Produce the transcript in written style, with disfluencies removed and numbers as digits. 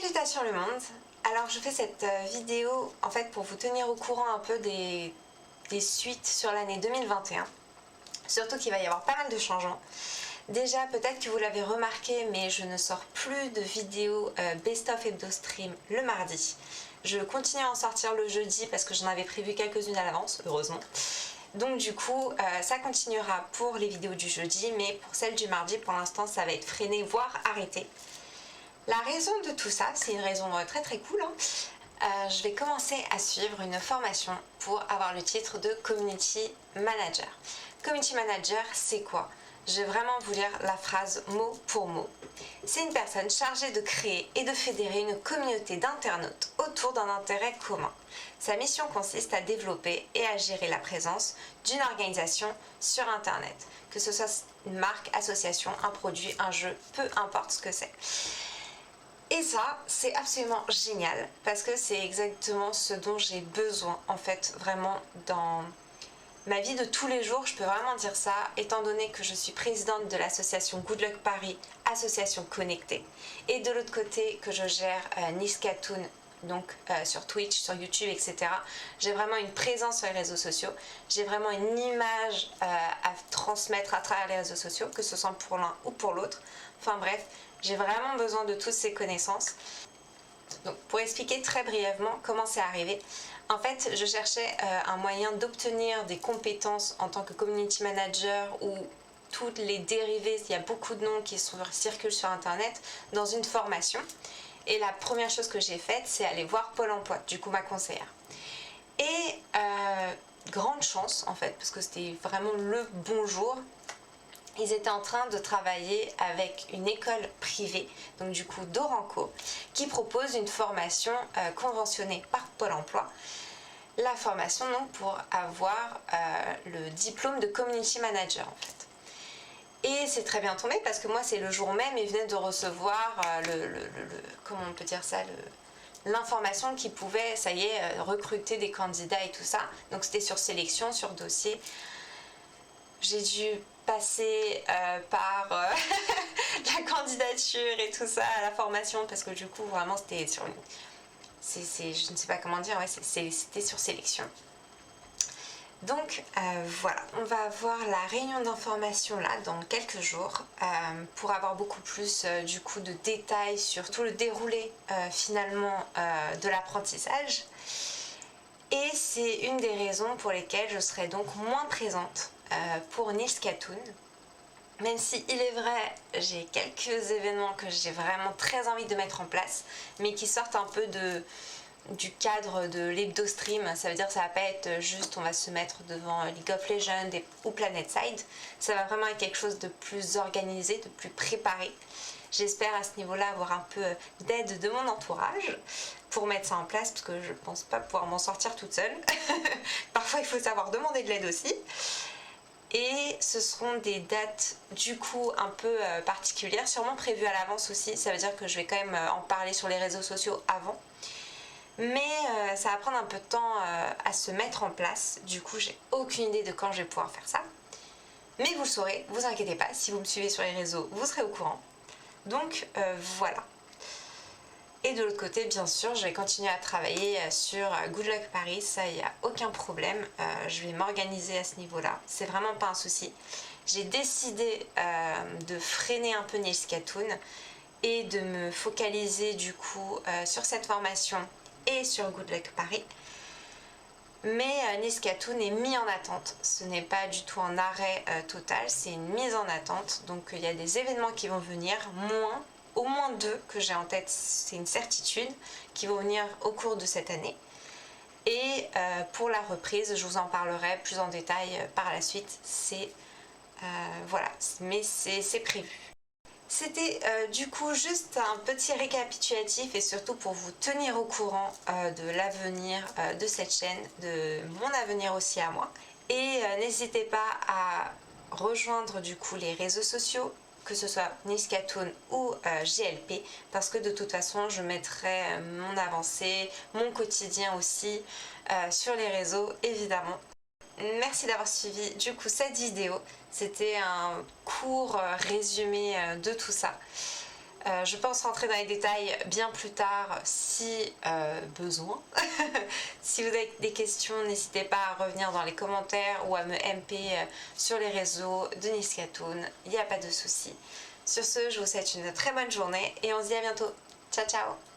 Salutations le monde. Alors je fais cette vidéo en fait pour vous tenir au courant un peu des suites sur l'année 2021. Surtout qu'il va y avoir pas mal de changements. Déjà peut-être que vous l'avez remarqué, mais je ne sors plus de vidéos Best of Hebdo Stream le mardi. Je continue à en sortir le jeudi parce que j'en avais prévu quelques-unes à l'avance, heureusement. Donc du coup ça continuera pour les vidéos du jeudi, mais pour celles du mardi pour l'instant ça va être freiné voire arrêté. La raison de tout ça, c'est une raison très très cool. Je vais commencer à suivre une formation pour avoir le titre de Community Manager. Community Manager, c'est quoi? Je vais vraiment vous lire la phrase mot pour mot. C'est une personne chargée de créer et de fédérer une communauté d'internautes autour d'un intérêt commun. Sa mission consiste à développer et à gérer la présence d'une organisation sur Internet, que ce soit une marque, association, un produit, un jeu, peu importe ce que c'est. Et ça, c'est absolument génial parce que c'est exactement ce dont j'ai besoin en fait vraiment dans ma vie de tous les jours. Je peux vraiment dire ça étant donné que je suis présidente de l'association Good Luck Paris, association connectée, et de l'autre côté que je gère Niskatoon, donc sur Twitch, sur YouTube, etc. J'ai vraiment une présence sur les réseaux sociaux, j'ai vraiment une image à transmettre à travers les réseaux sociaux, que ce soit pour l'un ou pour l'autre. Enfin bref, j'ai vraiment besoin de toutes ces connaissances. Donc pour expliquer très brièvement comment c'est arrivé, en fait je cherchais un moyen d'obtenir des compétences en tant que community manager ou toutes les dérivés, il y a beaucoup de noms qui circulent sur internet, dans une formation. Et la première chose que j'ai faite, c'est aller voir Pôle emploi, du coup ma conseillère. Et grande chance en fait, parce que c'était vraiment le bon jour, ils étaient en train de travailler avec une école privée, donc du coup Doranco, qui propose une formation conventionnée par Pôle emploi. La formation donc pour avoir le diplôme de Community Manager en fait. Et c'est très bien tombé parce que moi c'est le jour même, ils venaient de recevoir comment on peut dire ça, l'information qu'ils pouvaient, ça y est, recruter des candidats et tout ça. Donc c'était sur sélection, sur dossier. J'ai dû passer par la candidature et tout ça à la formation parce que du coup vraiment c'était sur une... je ne sais pas comment dire, ouais, c'était sur sélection. Donc voilà, on va avoir la réunion d'information là dans quelques jours pour avoir beaucoup plus du coup de détails sur tout le déroulé finalement de l'apprentissage. Et c'est une des raisons pour lesquelles je serai donc moins présente pour Niskatoon. Même si il est vrai, j'ai quelques événements que j'ai vraiment très envie de mettre en place, mais qui sortent un peu du cadre de l'hebdo stream. Ça veut dire que ça va pas être juste on va se mettre devant League of Legends ou PlanetSide. Ça va vraiment être quelque chose de plus organisé, de plus préparé. J'espère à ce niveau-là avoir un peu d'aide de mon entourage pour mettre ça en place parce que je pense pas pouvoir m'en sortir toute seule. Parfois il faut savoir demander de l'aide aussi. Et ce seront des dates du coup un peu particulières, sûrement prévues à l'avance aussi. Ça veut dire que je vais quand même en parler sur les réseaux sociaux avant. Mais ça va prendre un peu de temps à se mettre en place. Du coup, j'ai aucune idée de quand je vais pouvoir faire ça. Mais vous le saurez, vous inquiétez pas. Si vous me suivez sur les réseaux, vous serez au courant. Donc voilà. Et de l'autre côté, bien sûr, je vais continuer à travailler sur Good Luck Paris, ça, il n'y a aucun problème. Je vais m'organiser à ce niveau-là, c'est vraiment pas un souci. J'ai décidé de freiner un peu Niskatoon et de me focaliser du coup sur cette formation et sur Good Luck Paris. Mais Niskatoon est mis en attente, ce n'est pas du tout un arrêt total, c'est une mise en attente. Donc il y a des événements qui vont venir, au moins 2 que j'ai en tête, c'est une certitude, qui vont venir au cours de cette année. Et pour la reprise, je vous en parlerai plus en détail par la suite. Voilà, mais c'est prévu. C'était du coup juste un petit récapitulatif et surtout pour vous tenir au courant de l'avenir de cette chaîne, de mon avenir aussi à moi. Et n'hésitez pas à rejoindre du coup les réseaux sociaux, que ce soit Niskatoon ou JLP, parce que de toute façon je mettrai mon avancée, mon quotidien aussi sur les réseaux évidemment. Merci d'avoir suivi du coup cette vidéo, c'était un court résumé de tout ça. Je pense rentrer dans les détails bien plus tard si besoin. Si vous avez des questions, n'hésitez pas à revenir dans les commentaires ou à me MP sur les réseaux de Niskatoon. Il n'y a pas de souci. Sur ce, je vous souhaite une très bonne journée et on se dit à bientôt. Ciao ciao.